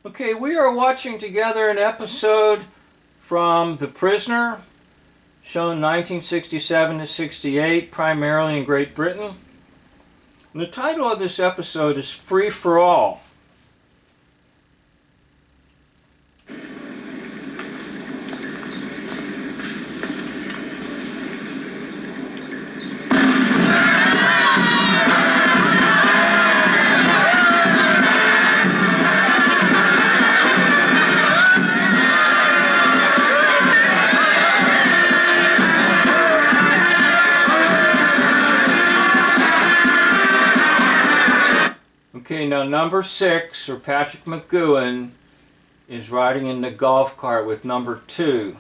Okay, we are watching together an episode from The Prisoner, shown 1967 to 68, primarily in Great Britain. And the title of this episode is Free for All. Okay, now number 6, Sir Patrick McGoohan, is riding in the golf cart with number 2.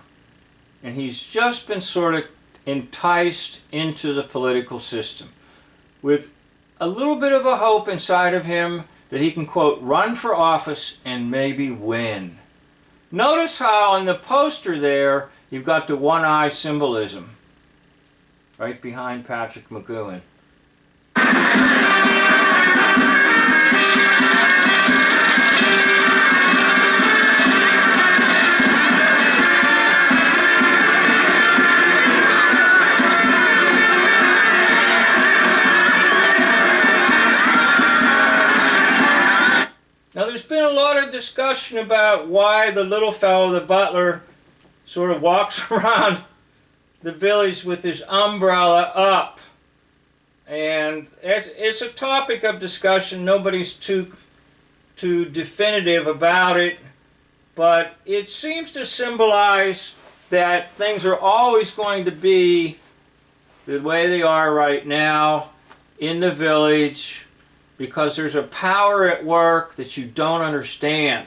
And he's just been sort of enticed into the political system with a little bit of a hope inside of him that he can, quote, run for office and maybe win. Notice how in the poster there, you've got the one-eye symbolism right behind Patrick McGoohan. Now there's been a lot of discussion about why the little fellow, the butler, sort of walks around the village with his umbrella up. And it's a topic of discussion. Nobody's too definitive about it. But it seems to symbolize that things are always going to be the way they are right now in the village, because there's a power at work that you don't understand.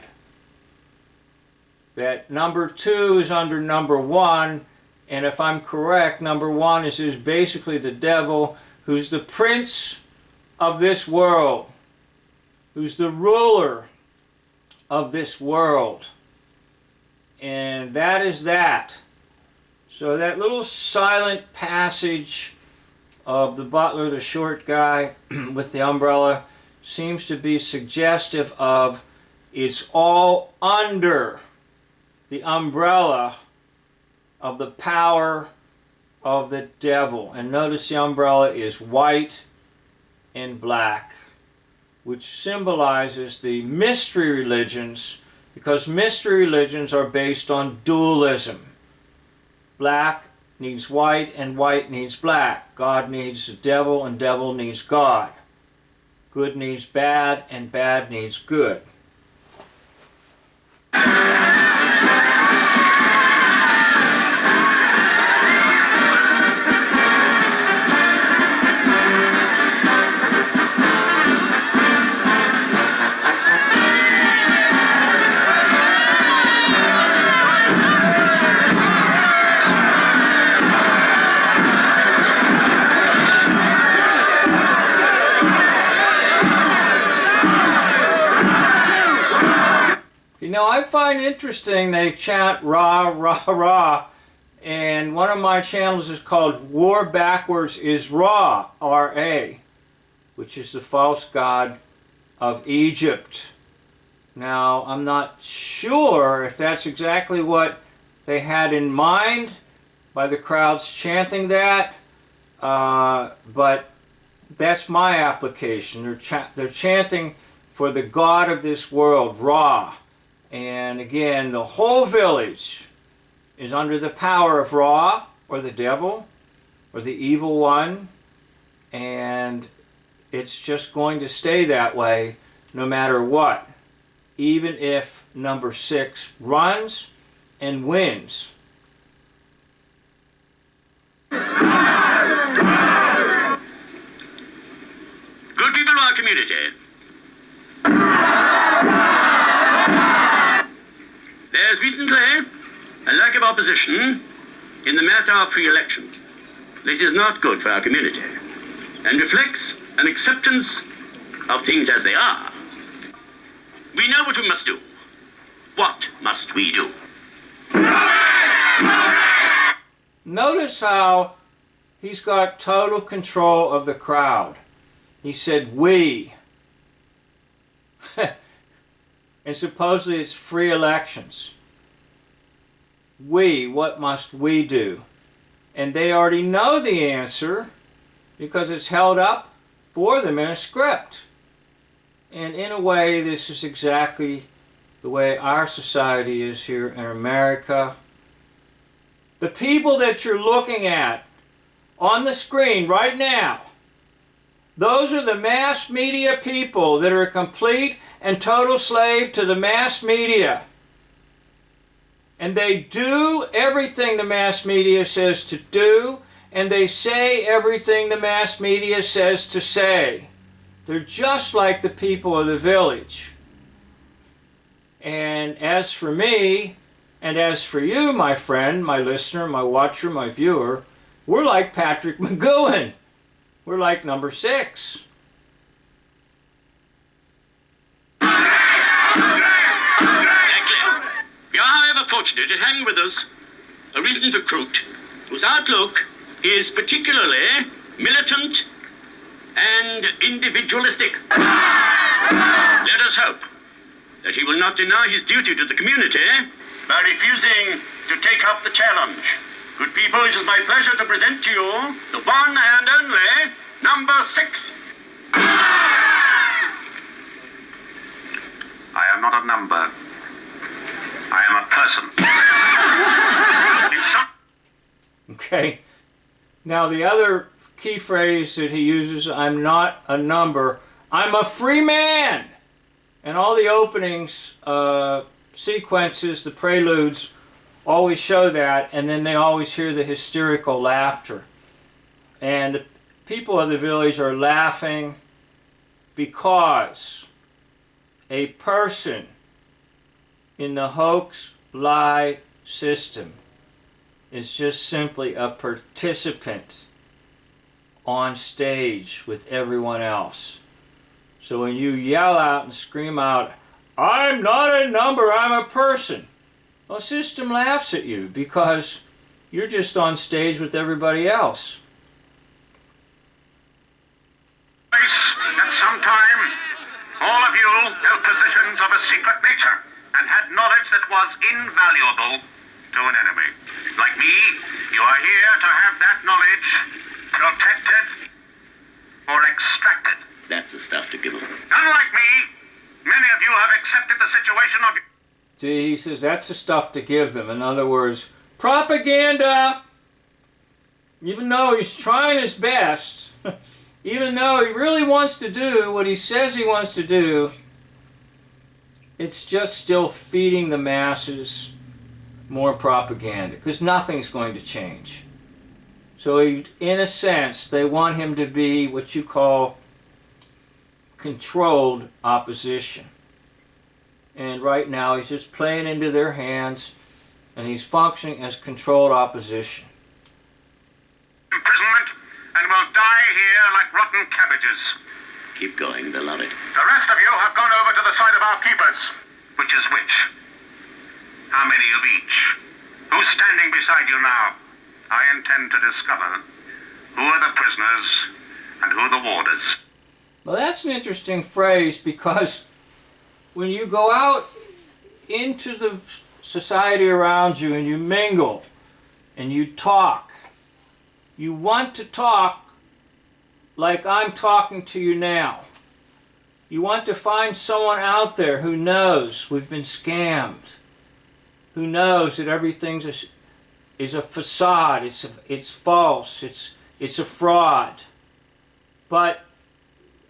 That number 2 is under number 1, and if I'm correct, number 1 is basically the devil, who's the prince of this world, who's the ruler of this world. And that is that. So that little silent passage of the butler, the short guy with the umbrella, seems to be suggestive of it's all under the umbrella of the power of the devil. And notice the umbrella is white and black, which symbolizes the mystery religions, because mystery religions are based on dualism. Black needs white and white needs black. God needs the devil and devil needs God. Good needs bad and bad needs good. You know, I find interesting they chant Ra, Ra, Ra, and one of my channels is called War Backwards is Ra, R-A, which is the false god of Egypt. Now, I'm not sure if that's exactly what they had in mind by the crowds chanting that, but that's my application. They're chanting for the god of this world, Ra. And again, the whole village is under the power of Ra, or the devil, or the evil one, and it's just going to stay that way no matter what, even if number 6 runs and wins. Good people of our community, there's recently a lack of opposition in the matter of free election. This is not good for our community and reflects an acceptance of things as they are. We know what we must do. What must we do? Notice how he's got total control of the crowd. He said, we. and supposedly it's free elections. What must we do? And they already know the answer because it's held up for them in a script. And in a way, this is exactly the way our society is here in America. The people that you're looking at on the screen right now, those are the mass media people that are a complete and total slave to the mass media. And they do everything the mass media says to do, and they say everything the mass media says to say. They're just like the people of the village. And as for me, and as for you, my friend, my listener, my watcher, my viewer, we're like Patrick McGoohan. We're like number 6. We are, however, fortunate to hang with us a recent recruit whose outlook is particularly militant and individualistic. Let us hope that he will not deny his duty to the community by refusing to take up the challenge. Good people, it is my pleasure to present to you the one and only number 6. I am not a number. I am a person. Okay. Now the other key phrase that he uses, I'm not a number, I'm a free man. And all the openings, sequences, the preludes, always show that, and then they always hear the hysterical laughter. And the people of the village are laughing because a person in the hoax lie system is just simply a participant on stage with everyone else. So when you yell out and scream out, I'm not a number, I'm a person, well, the system laughs at you because you're just on stage with everybody else. At some time, all of you held positions of a secret nature and had knowledge that was invaluable to an enemy. Like me, you are here to have that knowledge protected or extracted. That's the stuff to give them. Unlike me, many of you have accepted the situation of... See, he says that's the stuff to give them. In other words, propaganda. Even though he's trying his best, even though he really wants to do what he says he wants to do, it's just still feeding the masses more propaganda, because nothing's going to change. So he, in a sense, they want him to be what you call controlled opposition. And right now he's just playing into their hands, and he's functioning as controlled opposition. imprisonment and will die here like rotten cabbages. Keep going, beloved. The rest of you have gone over to the side of our keepers. Which is which? How many of each? Who's standing beside you now? I intend to discover who are the prisoners and who are the warders. Well, that's an interesting phrase, because when you go out into the society around you and you mingle and you talk, you want to talk like I'm talking to you now. You want to find someone out there who knows we've been scammed, who knows that everything is a facade, it's false, it's a fraud. But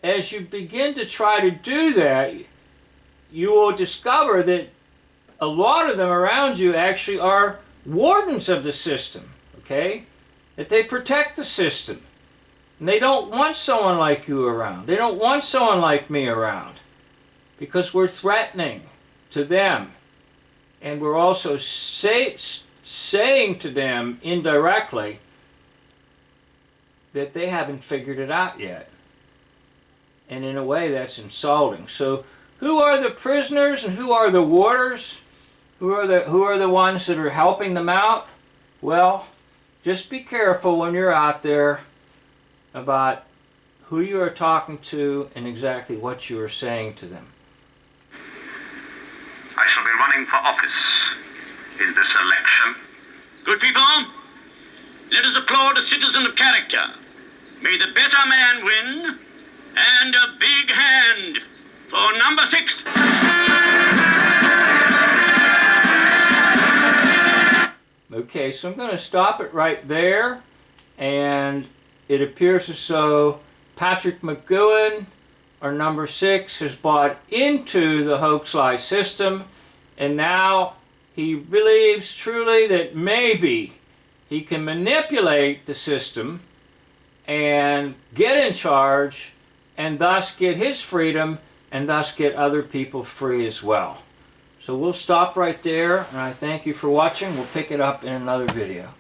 as you begin to try to do that, you will discover that a lot of them around you actually are wardens of the system, okay? That they protect the system. And they don't want someone like you around. They don't want someone like me around, because we're threatening to them. And we're also saying to them indirectly that they haven't figured it out yet. And in a way, that's insulting. So who are the prisoners and who are the warders? Who are the ones that are helping them out? Well, just be careful when you're out there about who you are talking to and exactly what you are saying to them. shall be running for office in this election. Good people, let us applaud a citizen of character. May the better man win, and a big hand for number 6. Okay, so I'm going to stop it right there, and it appears as though Patrick McGoohan, our number 6, has bought into the hoax-lie system, and now he believes truly that maybe he can manipulate the system and get in charge, and thus get his freedom, and thus get other people free as well. So we'll stop right there, and I thank you for watching. We'll pick it up in another video.